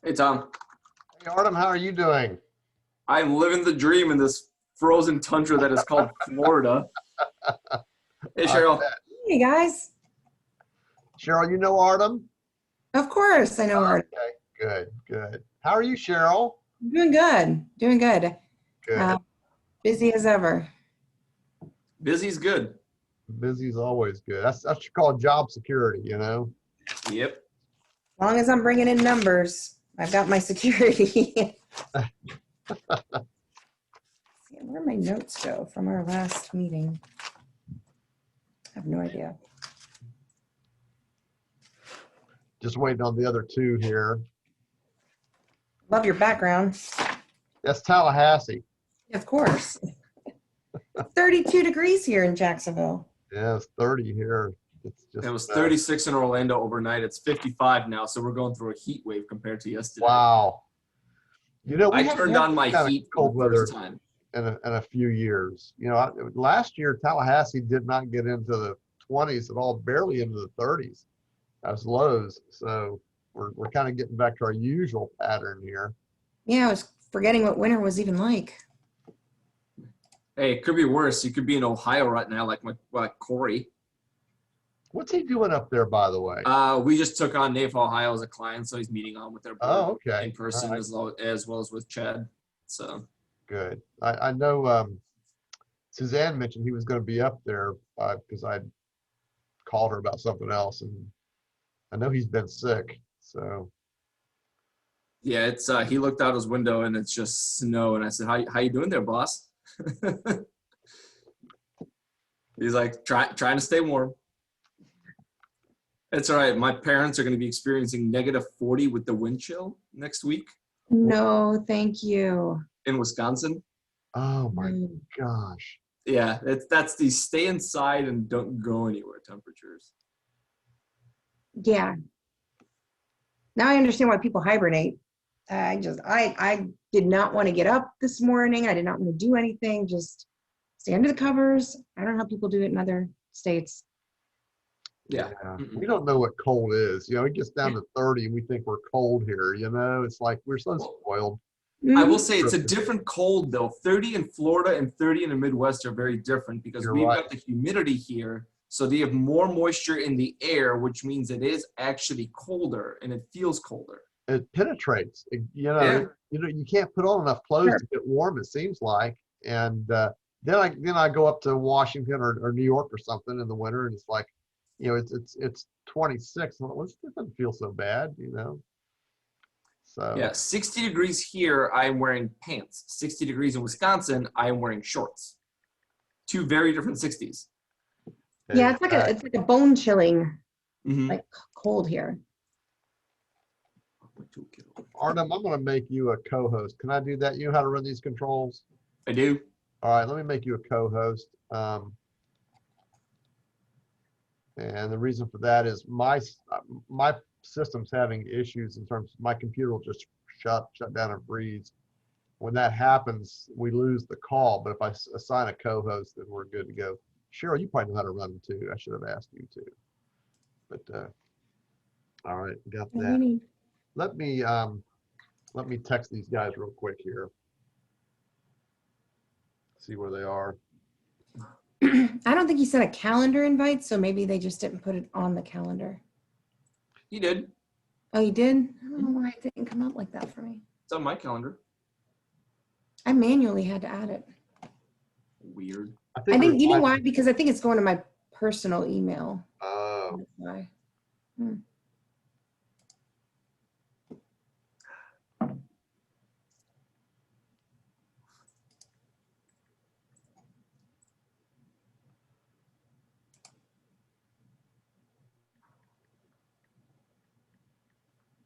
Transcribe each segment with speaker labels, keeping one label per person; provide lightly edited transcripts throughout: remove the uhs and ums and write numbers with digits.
Speaker 1: Hey Tom,
Speaker 2: Hey Artem, how are you doing?
Speaker 1: I'm living the dream in this frozen tundra that is called Florida. Hey
Speaker 2: I
Speaker 1: Cheryl.
Speaker 2: bet.
Speaker 3: Hey guys,
Speaker 2: Cheryl, you know Artem?
Speaker 3: of course I know art.
Speaker 2: Okay, good, good. How are you, Cheryl?
Speaker 3: Doing good, doing good. Uh,
Speaker 2: Good.
Speaker 3: busy as ever.
Speaker 1: Busy's good.
Speaker 2: Busy is always good. That's what you call job security, you know?
Speaker 1: Yep.
Speaker 3: As long as I'm bringing in numbers, I've got my security. See, where my notes go from our last meeting? I have no idea.
Speaker 2: Just waiting on the other two here.
Speaker 3: Love your background.
Speaker 2: That's Tallahassee.
Speaker 3: Of course. It's 32 degrees here in Jacksonville.
Speaker 2: Yeah, it's 30 here. It's
Speaker 1: It
Speaker 2: just
Speaker 1: was 36 in Orlando overnight. It's 55 now, so we're going through a heat wave compared to yesterday.
Speaker 2: wow. You know, we
Speaker 1: I
Speaker 2: haven't
Speaker 1: turned
Speaker 2: had
Speaker 1: on
Speaker 2: this
Speaker 1: my
Speaker 2: kind of
Speaker 1: heat for
Speaker 2: cold
Speaker 1: the
Speaker 2: weather
Speaker 1: first time.
Speaker 2: in a few years. You know, last year Tallahassee did not get into the 20s at all, barely into the 30s as lows. So we're kind of getting back to our usual pattern here.
Speaker 3: Yeah, I was forgetting what winter was even like.
Speaker 1: Hey, it could be worse. You could be in Ohio right now, like Corey.
Speaker 2: What's he doing up there, by the way?
Speaker 1: We just took on NAFE Ohio as a client, so he's meeting on with their board
Speaker 2: Oh, okay.
Speaker 1: in
Speaker 2: All
Speaker 1: person
Speaker 2: right.
Speaker 1: as well as with Chad. So
Speaker 2: Good. I know Suzanne mentioned he was going to be up there because I called her about something else, and I know he's been sick. So
Speaker 1: yeah, it's he looked out his window and it's just snow, and I said, "How you doing there, boss?" He's like trying to stay warm. It's all right. My parents are going to be experiencing -40 with the wind chill next week
Speaker 3: No, thank you.
Speaker 1: in Wisconsin.
Speaker 2: oh my
Speaker 3: Mm.
Speaker 2: gosh.
Speaker 1: Yeah, that's the stay inside and don't go anywhere temperatures.
Speaker 3: Yeah. Now I understand why people hibernate. I did not want to get up this morning. I did not want to do anything. Just stay under the covers. I don't know how people do it in other states.
Speaker 1: Yeah.
Speaker 2: Yeah.
Speaker 1: Mm-mm.
Speaker 2: We don't know what cold is. You know, it gets down to 30 and we think we're cold here, you know? It's like we're so
Speaker 1: Well,
Speaker 2: spoiled.
Speaker 1: I
Speaker 3: Mhm.
Speaker 1: will say it's a different cold though. 30 in Florida and 30 in the Midwest are very different because
Speaker 2: You're
Speaker 1: we've
Speaker 2: right.
Speaker 1: got the humidity here. So they have more moisture in the air, which means it is actually colder and it feels colder.
Speaker 2: It penetrates.
Speaker 1: Yeah.
Speaker 2: You can't put on enough clothes
Speaker 3: Sure.
Speaker 2: to get warm, it seems like. And then I go up to Washington or New York or something in the winter, and it's like, it's 26. Well, it doesn't feel so bad, you know.
Speaker 1: Yeah.
Speaker 2: So
Speaker 1: 60 degrees here, I'm wearing pants. 60 degrees in Wisconsin, I am wearing shorts. Two very different 60s.
Speaker 3: Yeah, it's like a bone chilling,
Speaker 1: Mm-hmm.
Speaker 3: like cold here.
Speaker 2: Artem, I'm going to make you a co-host. Can I do that? You know how to run these controls?
Speaker 1: I do.
Speaker 2: All right, let me make you a co-host. And the reason for that is my system's having issues in terms of my computer will just shut down and freeze. When that happens, we lose the call. But if I assign a co-host, then we're good to go. Cheryl, you probably know how to run them too. I should have asked you to. But all right, got
Speaker 3: What do
Speaker 2: that.
Speaker 3: you need?
Speaker 2: Let me text these guys real quick here. See where they are.
Speaker 3: I don't think he sent a calendar invite, so maybe they just didn't put it on the calendar.
Speaker 1: You did.
Speaker 3: Oh, you did? I don't know why it didn't come up like that for me.
Speaker 1: It's on my calendar.
Speaker 3: I manually had to add it.
Speaker 1: Weird.
Speaker 2: I
Speaker 3: I
Speaker 2: think
Speaker 3: think, you know why? Because I think it's going to my personal email.
Speaker 2: Oh,
Speaker 3: That's why.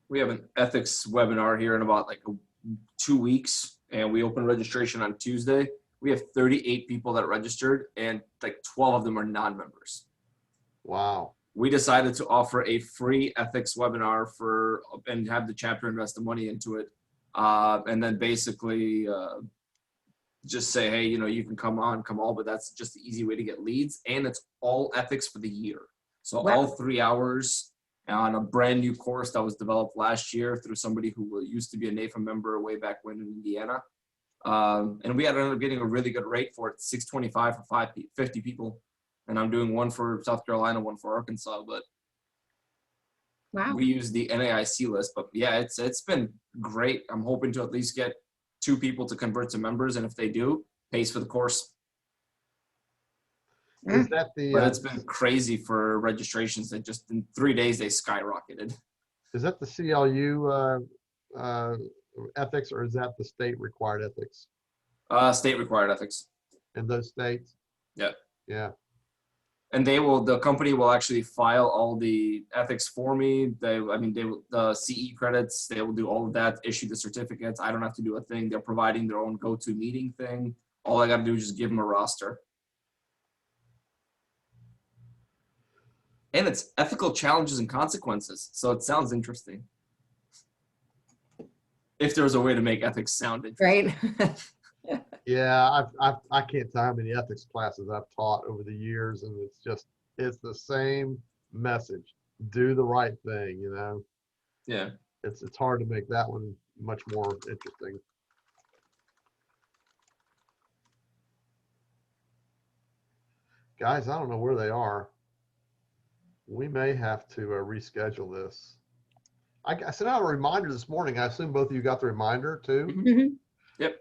Speaker 1: We have an ethics webinar here in about 2 weeks, and we open registration on Tuesday. We have 38 people that registered, and 12 of them are non-members.
Speaker 2: wow.
Speaker 1: We decided to offer a free ethics webinar and have the chapter invest the money into it, and then basically just say, hey, you can come all, but that's just the easy way to get leads, and it's all ethics for the year. So
Speaker 3: Wow.
Speaker 1: all 3 hours on a brand new course that was developed last year through somebody who used to be a NAFA member way back when in Indiana. And we ended up getting a really good rate for it, $625 for 50 people. And I'm doing one for South Carolina, one for Arkansas, but
Speaker 3: Wow.
Speaker 1: we use the NAIC list. But yeah, it's been great. I'm hoping to at least get 2 people to convert to members, and if they do, pays for the course.
Speaker 2: Is that the,
Speaker 1: But it's been crazy for registrations. That just in 3 days they skyrocketed.
Speaker 2: is that the CLU ethics, or is that the state required ethics
Speaker 1: State required ethics.
Speaker 2: in those states?
Speaker 1: Yeah.
Speaker 2: Yeah.
Speaker 1: And the company will actually file all the ethics for me. The CE credits, they will do all of that, issue the certificates. I don't have to do a thing. They're providing their own go-to meeting thing. All I got to do is just give them a roster. And it's ethical challenges and consequences. So it sounds interesting. If there was a way to make ethics sound interesting.
Speaker 3: Right.
Speaker 2: Yeah, I can't tell how many ethics classes I've taught over the years, and it's the same message. Do the right thing, you know.
Speaker 1: Yeah.
Speaker 2: It's hard to make that one much more interesting. Guys, I don't know where they are. We may have to reschedule this. I sent out a reminder this morning. I assume both of you got the reminder too.
Speaker 3: Mhm.
Speaker 1: Yep.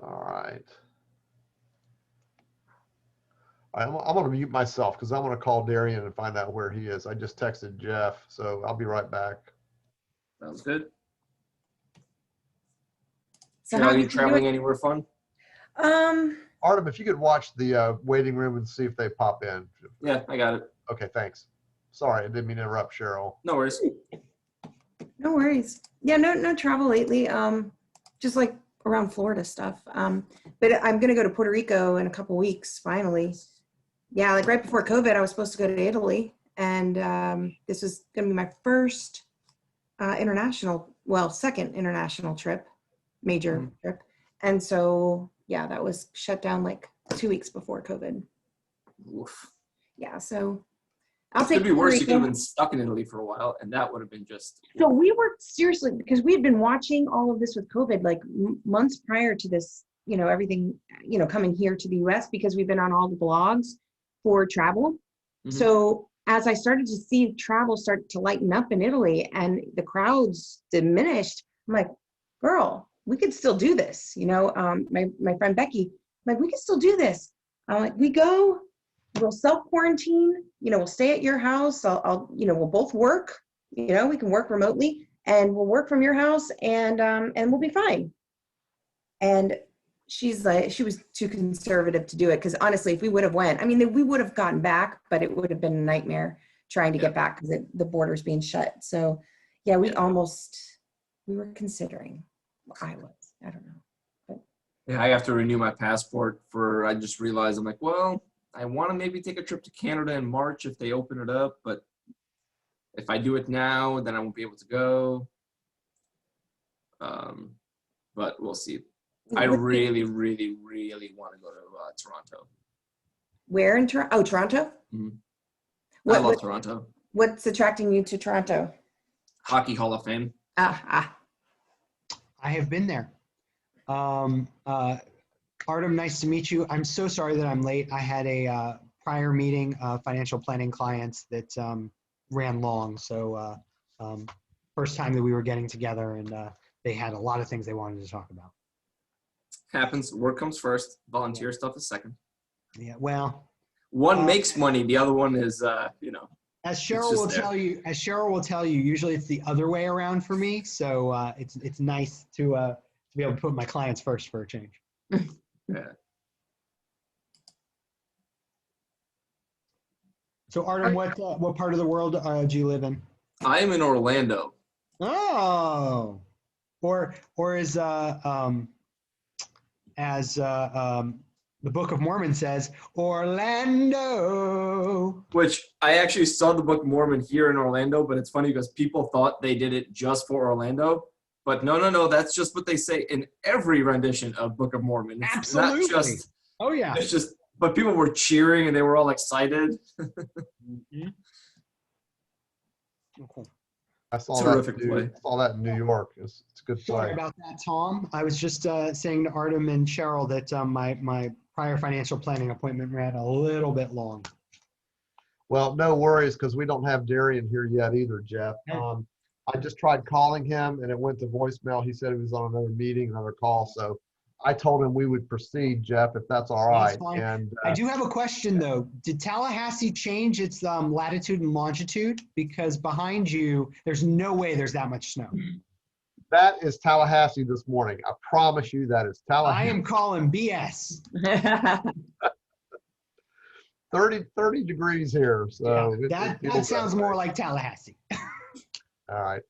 Speaker 2: All right. I'm going to mute myself because I want to call Darian and find out where he is. I just texted Jeff, so I'll be right back.
Speaker 1: Sounds good.
Speaker 3: So
Speaker 1: Are
Speaker 3: how
Speaker 1: you
Speaker 3: did you do
Speaker 1: traveling
Speaker 3: it?
Speaker 1: anywhere fun?
Speaker 2: Artem, if you could watch the waiting room and see if they pop in.
Speaker 1: Yeah, I got it.
Speaker 2: Okay, thanks. Sorry, I didn't mean to interrupt Cheryl.
Speaker 1: No worries.
Speaker 3: No worries. Yeah, no travel lately. Just like around Florida stuff. But I'm gonna go to Puerto Rico in a couple weeks, finally. Yeah, like right before COVID, I was supposed to go to Italy, and this was gonna be my first second international trip, major trip. And so, yeah, that was shut down like 2 weeks before COVID.
Speaker 1: Oof.
Speaker 3: Yeah, so I'll
Speaker 1: It
Speaker 3: take
Speaker 1: could be worse. You
Speaker 3: Puerto
Speaker 1: could have
Speaker 3: Rico.
Speaker 1: been stuck in Italy for a while, and that would have been just.
Speaker 3: So we were seriously, because we had been watching all of this with COVID, like months prior to this, everything, coming here to the US, because we've been on all the blogs for travel.
Speaker 1: Mhm.
Speaker 3: So as I started to see travel start to lighten up in Italy and the crowds diminished, I'm like, girl, we could still do this. My friend Becky, I'm like, we can still do this. I'm like, we'll self-quarantine, we'll stay at your house. We'll both work, we can work remotely and we'll work from your house and we'll be fine. And she's like, she was too conservative to do it. Cause honestly, if we would have went, we would have gotten back, but it would have been a nightmare trying to get back because the border's being shut. So yeah, we were considering. I don't know.
Speaker 1: Yeah, I have to renew my passport I just realized I'm like, well, I want to maybe take a trip to Canada in March if they open it up, but if I do it now, then I won't be able to go. But we'll see. I really, really, really want to go to Toronto.
Speaker 3: Where in Toronto? Oh, Toronto?
Speaker 1: Mhm. I
Speaker 3: What,
Speaker 1: love
Speaker 3: what,
Speaker 1: Toronto.
Speaker 3: what's attracting you to Toronto?
Speaker 1: Hockey Hall of Fame.
Speaker 4: I have been there. Artem, nice to meet you. I'm so sorry that I'm late. I had a prior meeting, financial planning clients that ran long. So first time that we were getting together, and they had a lot of things they wanted to talk about.
Speaker 1: Happens. Work comes first. Volunteer stuff is second.
Speaker 4: Yeah, well.
Speaker 1: One makes money. The other one is,
Speaker 4: As Cheryl
Speaker 1: just
Speaker 4: will
Speaker 1: there.
Speaker 4: tell you, usually it's the other way around for me. So it's nice to be able to put my clients first for a change.
Speaker 1: Yeah.
Speaker 4: So Artem, what part of the world do you live in?
Speaker 1: I am in Orlando.
Speaker 4: Oh, or as the Book of Mormon says, Orlando.
Speaker 1: Which I actually saw the Book of Mormon here in Orlando, but it's funny because people thought they did it just for Orlando. But no, that's just what they say in every rendition of Book of Mormon. It's
Speaker 4: Absolutely.
Speaker 1: not just,
Speaker 4: Oh yeah.
Speaker 1: it's just, but people were cheering and they were all excited.
Speaker 4: Mhm. Oh, cool.
Speaker 2: I saw
Speaker 1: Terrific
Speaker 2: that.
Speaker 1: play.
Speaker 2: Saw that in New York. It's a good
Speaker 4: Sorry
Speaker 2: play.
Speaker 4: about that, Tom. I was just saying to Artem and Cheryl that my prior financial planning appointment ran a little bit long.
Speaker 2: Well, no worries because we don't have Darian here yet either, Jeff. I just tried calling him and it went to voicemail. He said he was on another meeting, another call. So I told him we would proceed, Jeff, if that's all
Speaker 4: That's
Speaker 2: right.
Speaker 4: fine.
Speaker 2: And
Speaker 4: I do have a question though. Did Tallahassee change its latitude and longitude? Because behind you, there's no way there's that much snow.
Speaker 2: that is Tallahassee this morning. I promise you that is
Speaker 4: I
Speaker 2: Tallahassee.
Speaker 4: am calling BS.
Speaker 2: 30 degrees here. So
Speaker 4: Yeah,
Speaker 2: it feels
Speaker 4: that sounds
Speaker 2: way.
Speaker 4: more like Tallahassee.
Speaker 2: All right.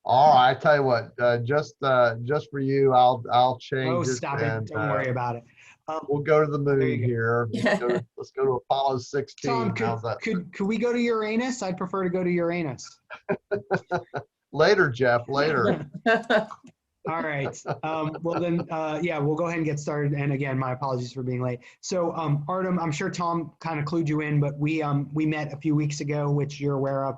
Speaker 2: I tell you what, just for you, I'll change
Speaker 4: Oh,
Speaker 2: it.
Speaker 4: stop it.
Speaker 2: And,
Speaker 4: Don't worry about it.
Speaker 2: we'll go to the
Speaker 4: There
Speaker 2: moon
Speaker 4: you go.
Speaker 2: here. Let's go to Apollo 16.
Speaker 4: Tom,
Speaker 2: How's that?
Speaker 4: could we go to Uranus? I'd prefer to go to Uranus.
Speaker 2: Later, Jeff, later.
Speaker 4: All right. Well then, yeah, we'll go ahead and get started. And again, my apologies for being late. So Artem, I'm sure Tom kind of clued you in, but we met a few weeks ago, which you're aware of.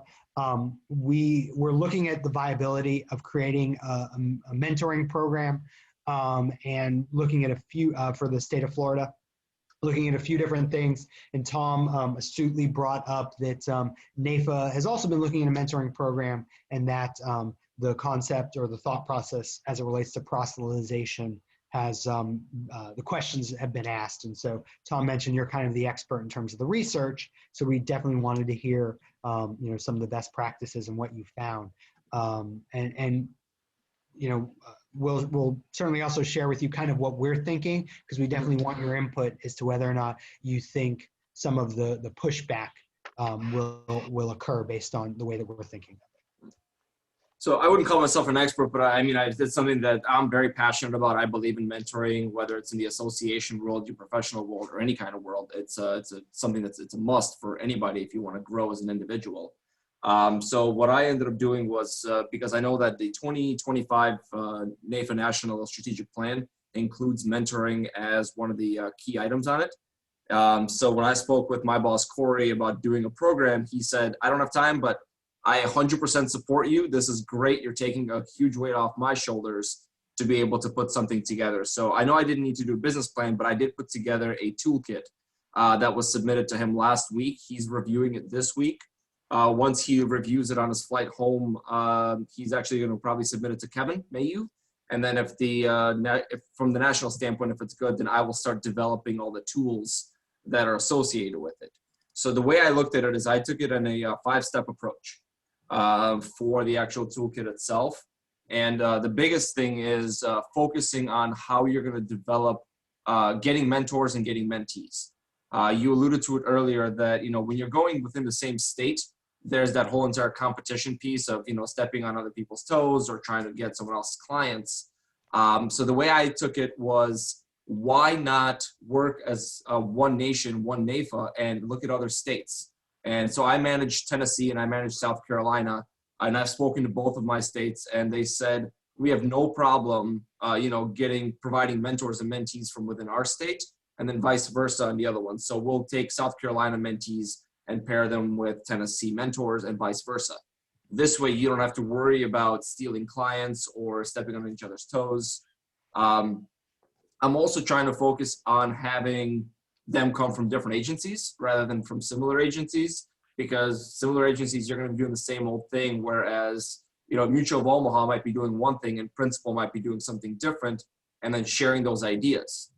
Speaker 4: We were looking at the viability of creating a mentoring program and looking at a few for the state of Florida, looking at a few different things. And Tom astutely brought up that NAFA has also been looking at a mentoring program, and that the concept or the thought process as it relates to proselytization has the questions have been asked. And so Tom mentioned you're kind of the expert in terms of the research. So we definitely wanted to hear some of the best practices and what you found. We'll certainly also share with you kind of what we're thinking, because we definitely want your input as to whether or not you think some of the pushback will occur based on the way that we're thinking.
Speaker 1: So I wouldn't call myself an expert, but it's something that I'm very passionate about. I believe in mentoring, whether it's in the association world, your professional world, or any kind of world. It's something it's a must for anybody if you want to grow as an individual. So what I ended up doing was, because I know that the 2025 NAFA National Strategic Plan includes mentoring as one of the key items on it. So when I spoke with my boss, Corey, about doing a program, he said, I don't have time, but I 100% support you. This is great. You're taking a huge weight off my shoulders to be able to put something together. So I know I didn't need to do a business plan, but I did put together a toolkit that was submitted to him last week. He's reviewing it this week. Once he reviews it on his flight home, he's actually going to probably submit it to Kevin Mayu. And then if from the national standpoint, if it's good, then I will start developing all the tools that are associated with it. So the way I looked at it is I took it in a 5-step approach for the actual toolkit itself. And the biggest thing is focusing on how you're going to develop getting mentors and getting mentees. You alluded to it earlier that, when you're going within the same state, there's that whole entire competition piece of, stepping on other people's toes or trying to get someone else's clients. So the way I took it was, why not work as one nation, one NAFA, and look at other states? And so I managed Tennessee and I managed South Carolina, and I've spoken to both of my states, and they said, we have no problem, providing mentors and mentees from within our state, and then vice versa on the other one. So we'll take South Carolina mentees and pair them with Tennessee mentors and vice versa. This way, you don't have to worry about stealing clients or stepping on each other's toes. I'm also trying to focus on having them come from different agencies rather than from similar agencies, because similar agencies, you're going to be doing the same old thing, whereas, Mutual of Omaha might be doing one thing and Principal might be doing something different, and then sharing those ideas.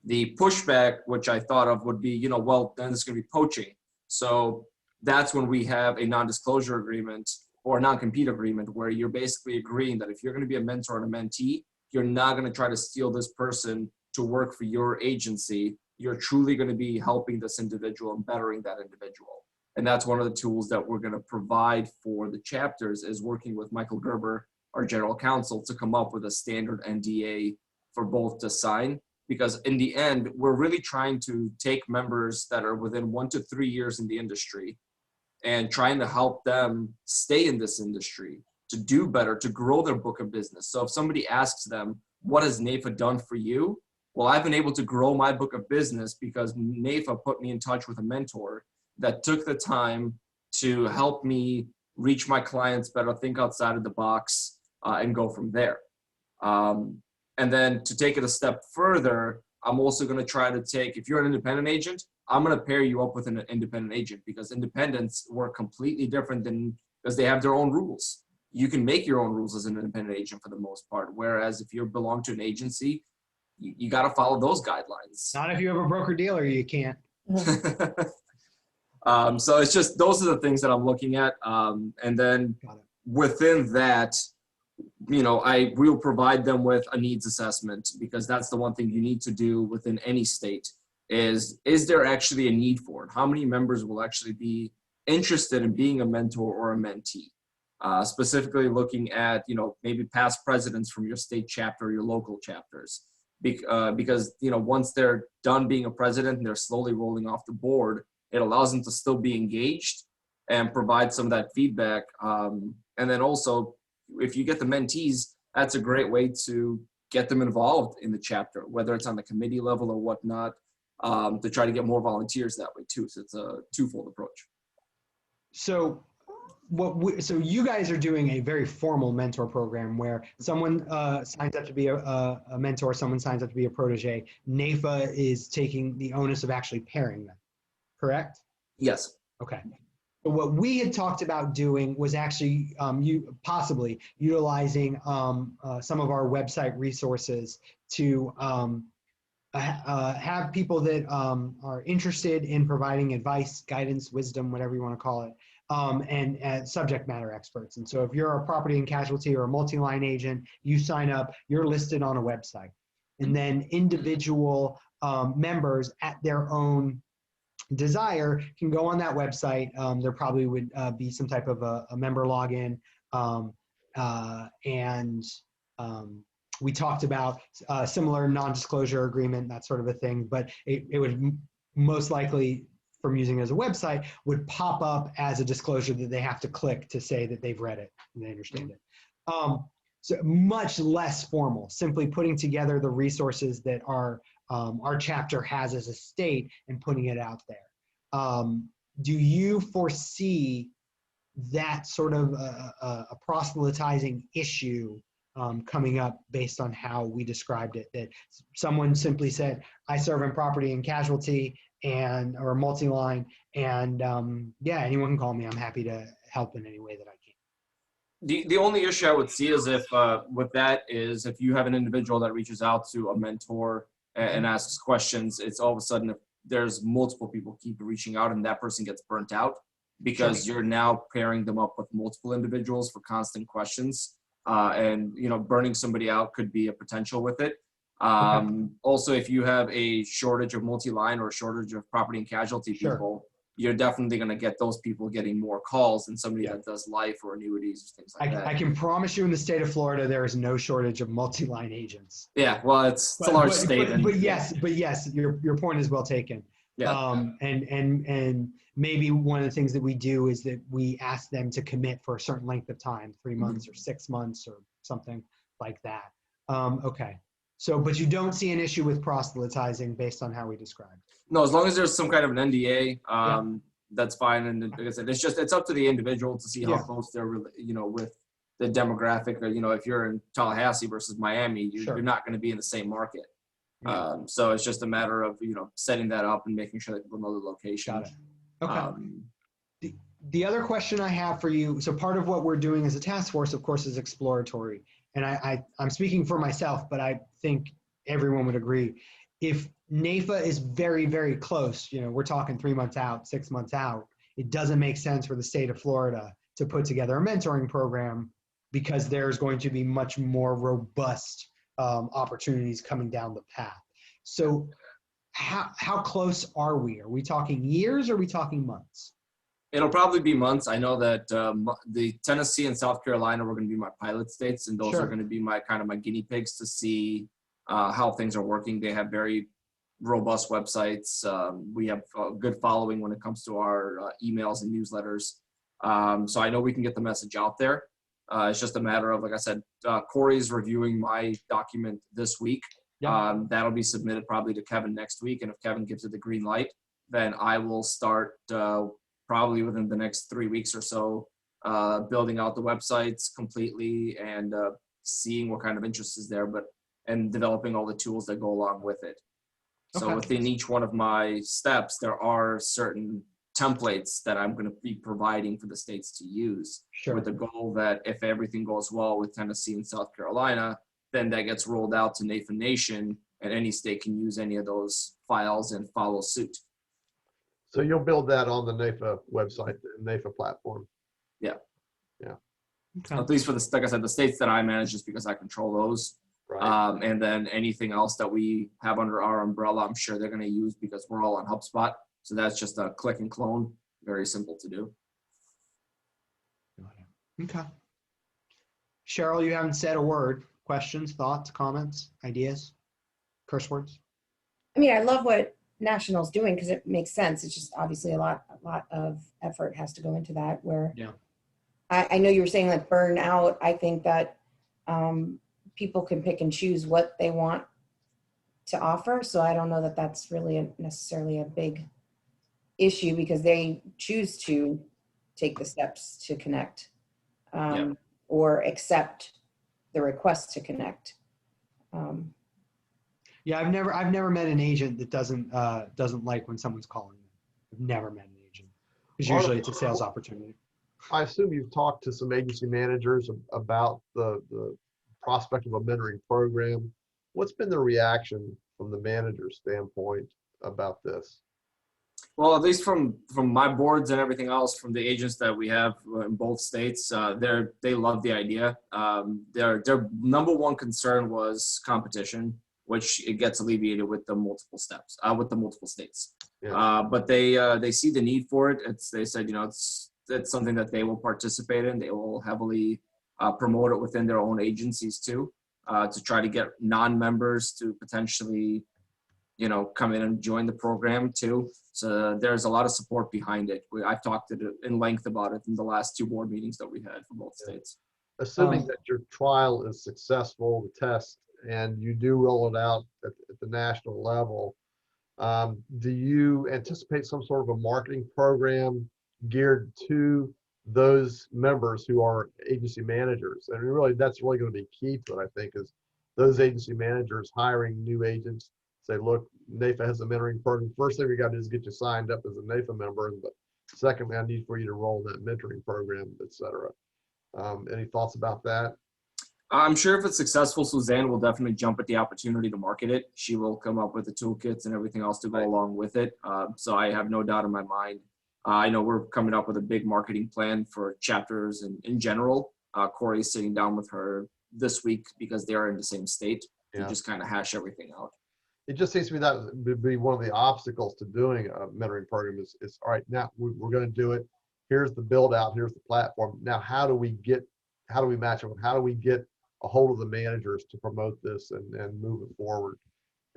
Speaker 1: The pushback, which I thought of, would be, then it's going to be poaching. So that's when we have a non-disclosure agreement or a non-compete agreement, where you're basically agreeing that if you're going to be a mentor and a mentee, you're not going to try to steal this person to work for your agency. You're truly going to be helping this individual and bettering that individual. And that's one of the tools that we're going to provide for the chapters, is working with Michael Gerber, our general counsel, to come up with a standard NDA for both to sign. Because in the end, we're really trying to take members that are within 1 to 3 years in the industry and trying to help them stay in this industry, to do better, to grow their book of business. So if somebody asks them, what has NAIFA done for you? Well, I've been able to grow my book of business because NAIFA put me in touch with a mentor that took the time to help me reach my clients better, think outside of the box, and go from there. And then to take it a step further, I'm also going to try to take, if you're an independent agent, I'm going to pair you up with an independent agent, because independents work completely different because they have their own rules. You can make your own rules as an independent agent for the most part. Whereas if you belong to an agency, you got to follow those guidelines.
Speaker 4: Not if you have a broker dealer, you can't.
Speaker 1: So it's just, those are the things that I'm looking at. And then within that, I will provide them with a needs assessment, because that's the one thing you need to do within any state is there actually a need for it? How many members will actually be interested in being a mentor or a mentee? Specifically looking at, maybe past presidents from your state chapter, or your local chapters. Because, once they're done being a president and they're slowly rolling off the board, it allows them to still be engaged and provide some of that feedback. And then also, if you get the mentees, that's a great way to get them involved in the chapter, whether it's on the committee level or whatnot, to try to get more volunteers that way too. So it's a twofold approach.
Speaker 4: So so you guys are doing a very formal mentor program where someone signs up to be a mentor, someone signs up to be a protege. NAIFA is taking the onus of actually pairing them, correct?
Speaker 1: Yes.
Speaker 4: Okay. So what we had talked about doing was actually possibly utilizing some of our website resources to have people that are interested in providing advice, guidance, wisdom, whatever you want to call it, and subject matter experts. And so if you're a property and casualty or a multi-line agent, you sign up, you're listed on a website. And then individual members at their own desire can go on that website. There probably would be some type of a member login. We talked about similar non-disclosure agreement, that sort of a thing, but it would most likely, from using it as a website, would pop up as a disclosure that they have to click to say that they've read it and they understand it. So much less formal, simply putting together the resources that our chapter has as a state and putting it out there. Do you foresee that sort of a proselytizing issue coming up based on how we described it? That someone simply said, I serve in property and casualty or multi-line, and yeah, anyone can call me. I'm happy to help in any way that I can.
Speaker 1: The only issue I would see is if you have an individual that reaches out to a mentor and asks questions, it's all of a sudden, if there's multiple people keep reaching out and that person gets burnt out, because you're now pairing them up with multiple individuals for constant questions. And burning somebody out could be a potential with it. Also, if you have a shortage of multi-line or a shortage of property and casualty people, you're definitely going to get those people getting more calls than somebody that does life or annuities or things like that.
Speaker 4: I can promise you, in the state of Florida, there is no shortage of multi-line agents.
Speaker 1: Yeah, well, it's a large state.
Speaker 4: But yes, your point is well taken.
Speaker 1: Yeah.
Speaker 4: And maybe one of the things that we do is that we ask them to commit for a certain length of time, 3 months or 6 months or something like that. Okay. So, but you don't see an issue with proselytizing based on how we described.
Speaker 1: No, as long as there's some kind of an NDA, that's fine. And like I said, it's up to the individual to see how close they're, with the demographic. Or, if you're in Tallahassee versus Miami, you're not going to be in the same market. So it's just a matter of, setting that up and making sure that people know the location.
Speaker 4: Got it. Okay. The other question I have for you, so part of what we're doing as a task force, of course, is exploratory. And I'm speaking for myself, but I think everyone would agree. If NAIFA is very, very close, we're talking 3 months out, 6 months out, it doesn't make sense for the state of Florida to put together a mentoring program, because there's going to be much more robust opportunities coming down the path. So how close are we? Are we talking years or are we talking months?
Speaker 1: It'll probably be months. I know that the Tennessee and South Carolina were going to be my pilot states, and those are going to be my guinea pigs to see how things are working. They have very robust websites. We have a good following when it comes to our emails and newsletters. So I know we can get the message out there. It's just a matter of, like I said, Corey's reviewing my document this week.
Speaker 4: Yeah.
Speaker 1: That'll be submitted probably to Kevin next week. And if Kevin gives it the green light, then I will start probably within the next 3 weeks or so, building out the websites completely and seeing what kind of interest is there, and developing all the tools that go along with it. So
Speaker 4: Okay.
Speaker 1: within each one of my steps, there are certain templates that I'm going to be providing for the states to use,
Speaker 4: Sure.
Speaker 1: with the goal that if everything goes well with Tennessee and South Carolina, then that gets rolled out to NAFA Nation, and any state can use any of those files and follow suit.
Speaker 2: So you'll build that on the NAFA website, the NAFA platform.
Speaker 4: Okay.
Speaker 1: At least for the, like I said, the states that I manage, just because I control those.
Speaker 2: Right.
Speaker 1: And then anything else that we have under our umbrella, I'm sure they're going to use because we're all on HubSpot. So that's just a click and clone. Very simple to do.
Speaker 4: Okay. Cheryl, you haven't said a word. Questions, thoughts, comments, ideas, curse words?
Speaker 3: I mean, I love what National's doing because it makes sense. It's just obviously a lot of effort has to go into that. Where
Speaker 4: Yeah.
Speaker 3: I know you were saying like burn out. I think that people can pick and choose what they want to offer. So I don't know that that's really necessarily a big issue because they choose to take the steps to connect or accept the request to connect.
Speaker 4: Yeah, I've never met an agent that doesn't like when someone's calling them. I've never met an agent because usually it's a sales opportunity.
Speaker 2: I assume you've talked to some agency managers about the prospect of a mentoring program. What's been the reaction from the manager standpoint about this?
Speaker 1: Well, at least from my boards and everything else, from the agents that we have in both states, they love the idea. Their number one concern was competition, which it gets alleviated with the multiple steps, with the multiple states.
Speaker 2: Yeah.
Speaker 1: But they see the need for it. They said, it's something that they will participate in. They will heavily promote it within their own agencies too, to try to get non-members to potentially come in and join the program too. So there's a lot of support behind it. I've talked in length about it in the last 2 board meetings that we had for both states.
Speaker 2: Assuming that your trial is successful, the test, and you do roll it out at the national level, do you anticipate some sort of a marketing program geared to those members who are agency managers? And really, that's really going to be key to it, I think, is those agency managers hiring new agents. Say, look, NAFA has a mentoring program. First thing we got to do is get you signed up as a NAFA member. But secondly, I need for you to roll in that mentoring program, et cetera. Any thoughts about that?
Speaker 1: I'm sure if it's successful, Suzanne will definitely jump at the opportunity to market it. She will come up with the toolkits and everything else to go along with it. So I have no doubt in my mind. I know we're coming up with a big marketing plan for chapters and in general. Corey's sitting down with her this week because they are in the same state to just kind of hash everything out.
Speaker 2: It just seems to me that would be one of the obstacles to doing a mentoring program is all right, now we're going to do it. Here's the build out. Here's the platform. Now, how do we match it? How do we get a hold of the managers to promote this and move it forward?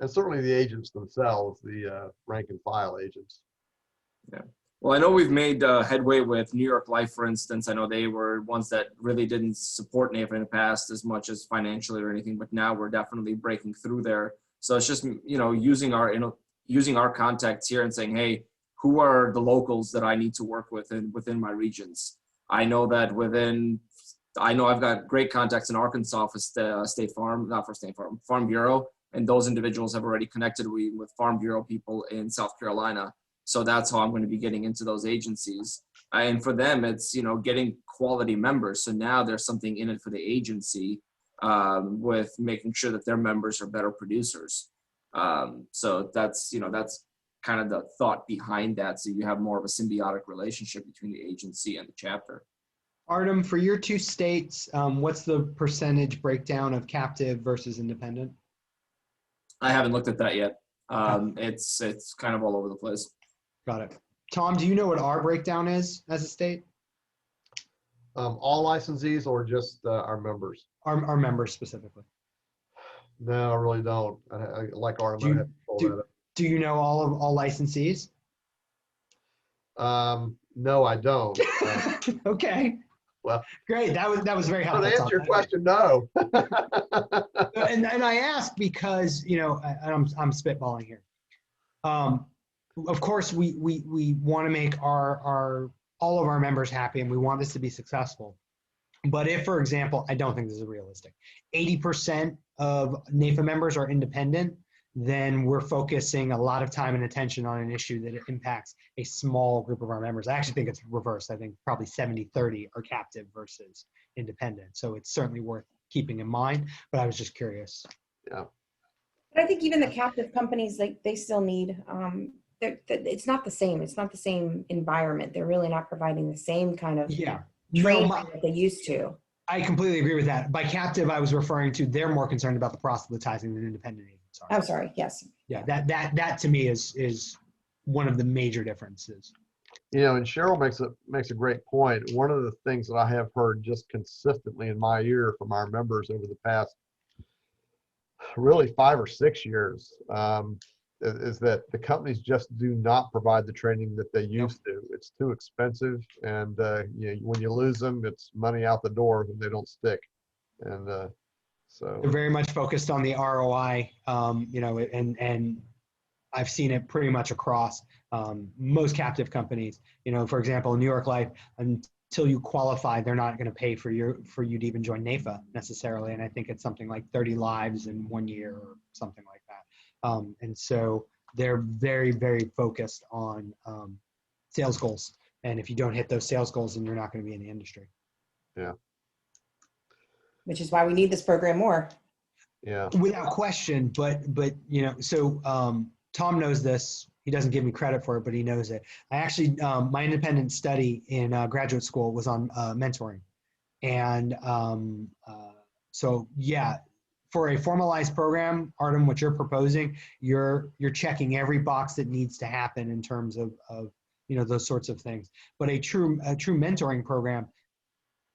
Speaker 2: And certainly the agents themselves, the rank and file agents.
Speaker 1: Yeah. Well, I know we've made headway with New York Life, for instance. I know they were ones that really didn't support NAFA in the past as much as financially or anything, but now we're definitely breaking through there. So it's just, using our contacts here and saying, hey, who are the locals that I need to work with within my regions? I know that I've got great contacts in Arkansas for State Farm, not for State Farm, Farm Bureau. And those individuals have already connected with Farm Bureau people in South Carolina. So that's how I'm going to be getting into those agencies. And for them, it's, getting quality members. So now there's something in it for the agency with making sure that their members are better producers. So that's kind of the thought behind that. So you have more of a symbiotic relationship between the agency and the chapter.
Speaker 4: Artem, for your 2 states, what's the percentage breakdown of captive versus independent?
Speaker 1: I haven't looked at that yet. It's kind of all over the place.
Speaker 4: Got it. Tom, do you know what our breakdown is as a state?
Speaker 2: All licensees or just our members?
Speaker 4: Our members specifically.
Speaker 2: No, I really don't. I like our.
Speaker 4: Do you know all licensees?
Speaker 2: No, I don't.
Speaker 4: Okay. Great. That was very
Speaker 2: To
Speaker 4: helpful.
Speaker 2: answer
Speaker 4: Tom.
Speaker 2: your question, no.
Speaker 4: And I ask because, I'm spitballing here. Of course, we want to make all of our members happy, and we want this to be successful. But if, for example, I don't think this is realistic, 80% of NAFA members are independent, then we're focusing a lot of time and attention on an issue that impacts a small group of our members. I actually think it's reversed. I think probably 70-30 are captive versus independent. So it's certainly worth keeping in mind, but I was just curious.
Speaker 2: Yeah.
Speaker 3: But I think even the captive companies, like they still need, it's not the same. It's not the same environment. They're really not providing the same kind of
Speaker 4: Yeah.
Speaker 3: training that they used to.
Speaker 4: I completely agree with that. By captive, I was referring to they're more concerned about the proselytizing than independent agents are.
Speaker 3: I'm sorry. Yes.
Speaker 4: Yeah, that to me is one of the major differences.
Speaker 2: And Cheryl makes a great point. One of the things that I have heard just consistently in my ear from our members over the past really 5 or 6 years is that the companies just do not provide the training that they used to. It's too expensive, and when you lose them, it's money out the door when they don't stick. And so
Speaker 4: They're very much focused on the ROI, and I've seen it pretty much across most captive companies. For example, New York Life, until you qualify, they're not going to pay for you to even join NAFA necessarily. And I think it's something like 30 lives in 1 year or something like that. And so they're very, very focused on sales goals. And if you don't hit those sales goals, then you're not going to be in the industry.
Speaker 2: Yeah.
Speaker 3: Which is why we need this program more.
Speaker 2: Yeah.
Speaker 4: Without question, but so Tom knows this. He doesn't give me credit for it, but he knows it. I actually, my independent study in graduate school was on mentoring. And so, yeah, for a formalized program, Artem, what you're proposing, you're checking every box that needs to happen in terms of those sorts of things. But a true mentoring program,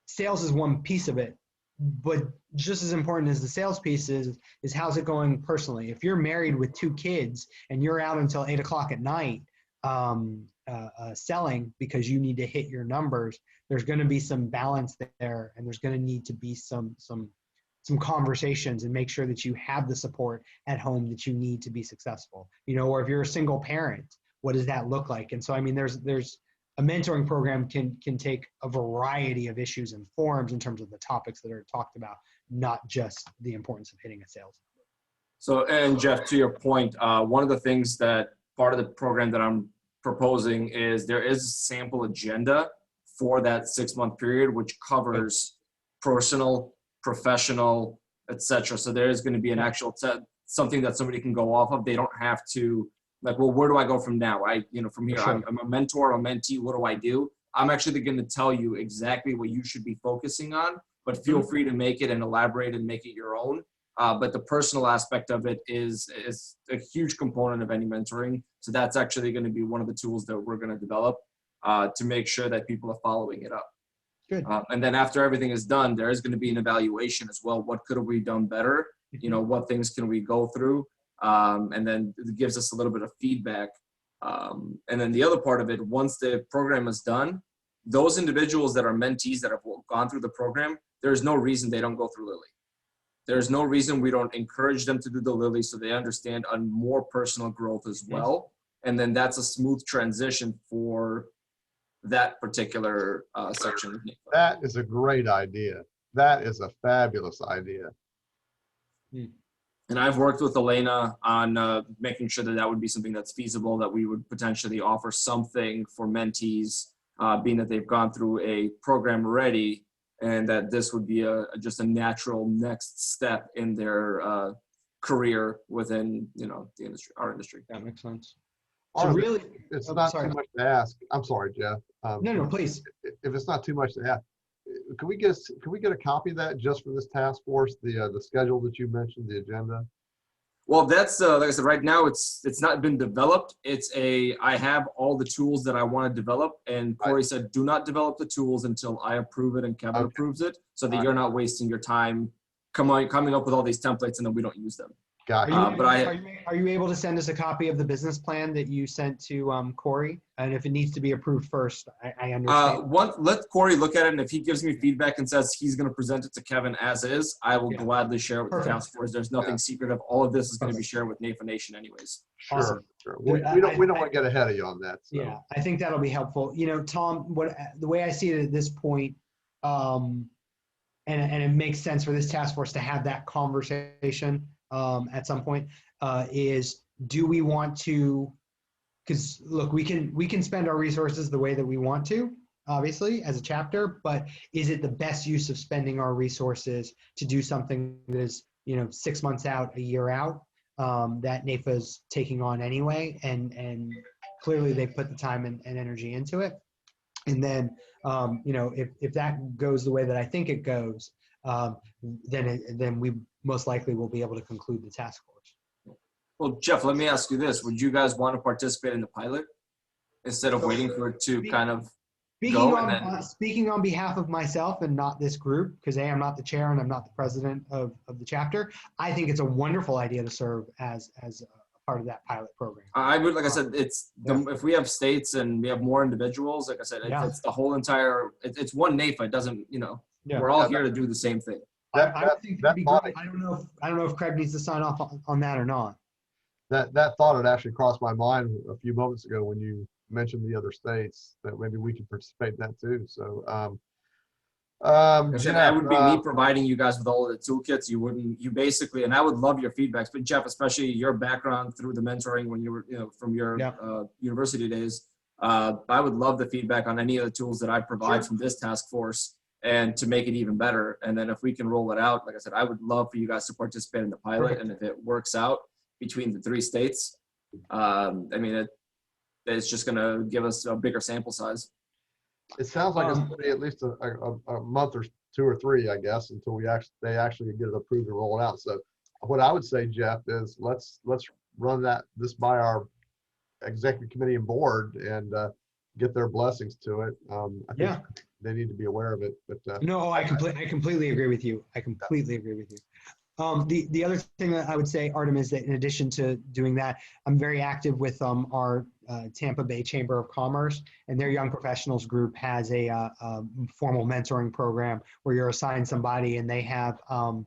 Speaker 4: sales is one piece of it. But just as important as the sales piece is how's it going personally? If you're married with 2 kids and you're out until 8 o'clock at night selling because you need to hit your numbers, there's going to be some balance there, and there's going to need to be some conversations and make sure that you have the support at home that you need to be successful. Or if you're a single parent, what does that look like? And so, I mean, there's a mentoring program can take a variety of issues and forms in terms of the topics that are talked about, not just the importance of hitting a sales number.
Speaker 1: So, and Jeff, to your point, one of the things that part of the program that I'm proposing is there is a sample agenda for that 6-month period, which covers personal, professional, etc. So there is going to be an actual something that somebody can go off of. They don't have to where do I go from now? From here,
Speaker 4: Sure.
Speaker 1: I'm a mentor, I'm a mentee. What do I do? I'm actually going to tell you exactly what you should be focusing on, but feel free to make it and elaborate and make it your own. But the personal aspect of it is a huge component of any mentoring. So that's actually going to be one of the tools that we're going to develop to make sure that people are following it up.
Speaker 4: Good.
Speaker 1: And then after everything is done, there is going to be an evaluation as well. What could have we done better? What things can we go through? And then it gives us a little bit of feedback. And then the other part of it, once the program is done, those individuals that are mentees that have gone through the program, there's no reason they don't go through Lilly. There's no reason we don't encourage them to do the Lilly so they understand on more personal growth as well. And then that's a smooth transition for that particular section.
Speaker 2: That is a great idea. That is a fabulous idea.
Speaker 1: And I've worked with Elena on making sure that would be something that's feasible, that we would potentially offer something for mentees, being that they've gone through a program already, and that this would be just a natural next step in their career within the industry, our industry.
Speaker 4: That makes sense.
Speaker 2: So
Speaker 4: really,
Speaker 2: it's not
Speaker 4: sorry.
Speaker 2: too much to ask. I'm sorry, Jeff.
Speaker 4: No, please.
Speaker 2: If it's not too much to ask, can we get a copy of that just for this task force, the schedule that you mentioned, the agenda?
Speaker 1: Well, that's like I said, right now it's not been developed. I have all the tools that I want to develop, and Corey said, do not develop the tools until I approve it and Kevin approves it, so that you're not wasting your time coming up with all these templates and then we don't use them.
Speaker 2: Got
Speaker 4: Are
Speaker 2: you.
Speaker 4: you,
Speaker 1: but I-
Speaker 4: are you able to send us a copy of the business plan that you sent to Corey? And if it needs to be approved first, I understand.
Speaker 1: Let Corey look at it, and if he gives me feedback and says he's going to present it to Kevin as is, I will
Speaker 4: Yeah.
Speaker 1: gladly share it with the
Speaker 4: Perfect.
Speaker 1: task force. There's nothing
Speaker 2: Yeah.
Speaker 1: secretive. All of this is going to be
Speaker 4: Perfect.
Speaker 1: shared with NAFA Nation anyways.
Speaker 2: Sure.
Speaker 4: Awesome.
Speaker 2: Sure.
Speaker 4: Good.
Speaker 2: We don't
Speaker 4: I-
Speaker 2: want to get ahead of you on that. So.
Speaker 4: Yeah, I think that'll be helpful. You know, Tom, the way I see it at this point, and it makes sense for this task force to have that conversation at some point, is do we want to, because look, we can spend our resources the way that we want to, obviously, as a chapter, but is it the best use of spending our resources to do something that is, 6 months out, a year out, that NAFA's taking on anyway, and clearly they put the time and energy into it. And then, if that goes the way that I think it goes, then we most likely will be able to conclude the task force.
Speaker 1: Well, Jeff, let me ask you this. Would you guys want to participate in the pilot instead of waiting for it to kind of go and then?
Speaker 4: Speaking on behalf of myself and not this group, because I'm not the chair and I'm not the president of the chapter, I think it's a wonderful idea to serve as a part of that pilot program.
Speaker 1: I would, like I said, if we have states and we have more individuals, like I said,
Speaker 4: Yeah.
Speaker 1: it's the whole entire, it's one NAFA. It doesn't,
Speaker 4: Yeah.
Speaker 1: we're all here to do the same thing.
Speaker 4: I would think that'd be
Speaker 2: that
Speaker 4: great. I don't know if Craig needs to sign off on that or not.
Speaker 2: That thought had actually crossed my mind a few moments ago when you mentioned the other states, that maybe we could participate in that too. So,
Speaker 1: Like I said, that would be me
Speaker 2: Jeff,
Speaker 1: providing you guys with all of the toolkits. You basically, and I would love your feedbacks, but Jeff, especially your background through the mentoring when you were, from your
Speaker 4: Yeah.
Speaker 1: university days, I would love the feedback on any of the tools that I provide
Speaker 4: Sure.
Speaker 1: from this task force and to make it even better. And then if we can roll it out, like I said, I would love for you guys to participate in the pilot.
Speaker 4: Perfect.
Speaker 1: And if it works out between the 3 states, it's just going to give us a bigger sample size.
Speaker 2: it sounds like it's going to be at least a month or 2 or 3, I guess, until they actually get it approved and roll it out. So what I would say, Jeff, is let's run this by our executive committee and board and get their blessings to it. I think
Speaker 4: Yeah.
Speaker 2: they need to be aware of it. But
Speaker 4: No, I completely agree with you. I completely agree with you. The other thing that I would say, Artem, is that in addition to doing that, I'm very active with our Tampa Bay Chamber of Commerce, and their young professionals group has a formal mentoring program where you're assigned somebody, and they have an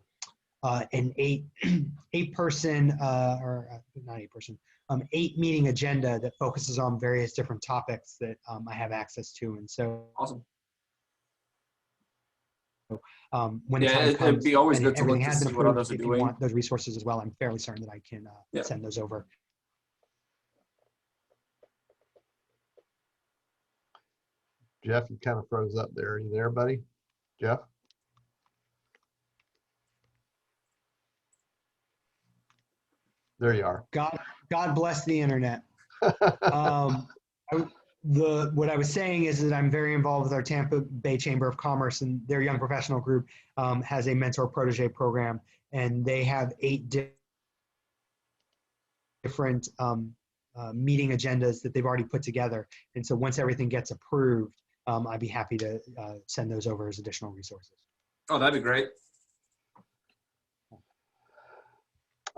Speaker 4: eight-person or not 8-person, 8-meeting agenda that focuses on various different topics that I have access to, and so.
Speaker 1: Awesome.
Speaker 4: When the
Speaker 1: Yeah,
Speaker 4: time
Speaker 1: it'd
Speaker 4: comes,
Speaker 1: be always
Speaker 4: and
Speaker 1: good to look
Speaker 4: everything
Speaker 1: to
Speaker 4: has been
Speaker 1: see what
Speaker 4: approved,
Speaker 1: others are
Speaker 4: if you
Speaker 1: doing.
Speaker 4: want those resources as well, I'm fairly certain that I can
Speaker 1: Yeah.
Speaker 4: send those over.
Speaker 2: Jeff, you kind of froze up there. Are you there, buddy? Jeff? There you are.
Speaker 4: God bless the internet. What I was saying is that I'm very involved with our Tampa Bay Chamber of Commerce, and their young professional group has a mentor protege program, and they have 8 different meeting agendas that they've already put together. And so once everything gets approved, I'd be happy to send those over as additional resources.
Speaker 1: Oh, that'd be great.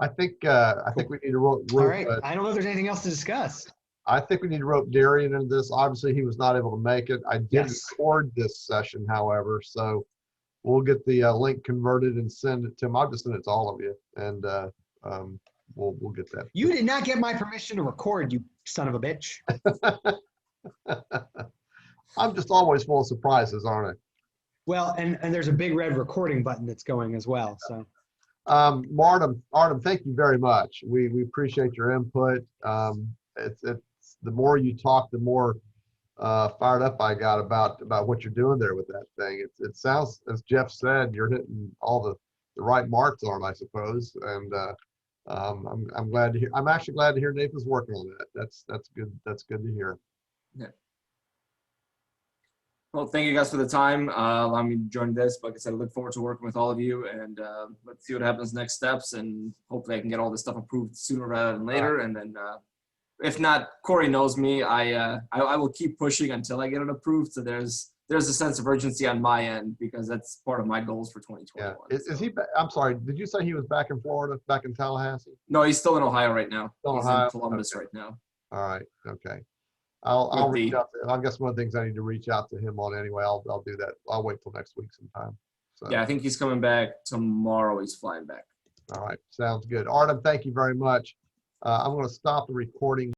Speaker 2: I think we need to rope.
Speaker 4: All right. I don't know if there's anything else to discuss.
Speaker 2: I think we need to rope Darian into this. Obviously, he was not able to make it. I did
Speaker 4: Yes.
Speaker 2: record this session, however, so we'll get the link converted and send it to him. I'll just send it to all of you, and we'll get that.
Speaker 4: You did not get my permission to record, you son of a bitch.
Speaker 2: I'm just always full of surprises, aren't I?
Speaker 4: Well, and there's a big red recording button that's going as well. So
Speaker 2: Artem, thank you very much. We appreciate your input. It's the more you talk, the more fired up I got about what you're doing there with that thing. It sounds, as Jeff said, you're hitting all the right marks on it, I suppose. And I'm glad to hear. I'm actually glad to hear Nathan's working on that. That's good. That's good to hear.
Speaker 1: Yeah. Well, thank you guys for the time. Allow me to join this. Like I said, I look forward to working with all of you, and let's see what happens next steps. And hopefully I can get all this stuff approved sooner rather than later. And then if not, Corey knows me. I will keep pushing until I get it approved. So there's a sense of urgency on my end because that's part of my goals for
Speaker 2: Yeah.
Speaker 1: 2021.
Speaker 2: Is
Speaker 1: so.
Speaker 2: he, I'm sorry, did you say he was back in Florida, back in Tallahassee?
Speaker 1: No, he's still in Ohio right now.
Speaker 2: Still
Speaker 1: He's
Speaker 2: Ohio?
Speaker 1: in Columbus
Speaker 2: Okay.
Speaker 1: right now.
Speaker 2: All right, okay. I'll
Speaker 1: With
Speaker 2: reach
Speaker 1: the-
Speaker 2: out to him. I guess one of the things I need to reach out to him on anyway. I'll do that. I'll wait till next week sometime. So,
Speaker 1: Yeah, I think he's coming back tomorrow. He's flying back.
Speaker 2: all right, sounds good. Artem, thank you very much. I'm going to stop the recording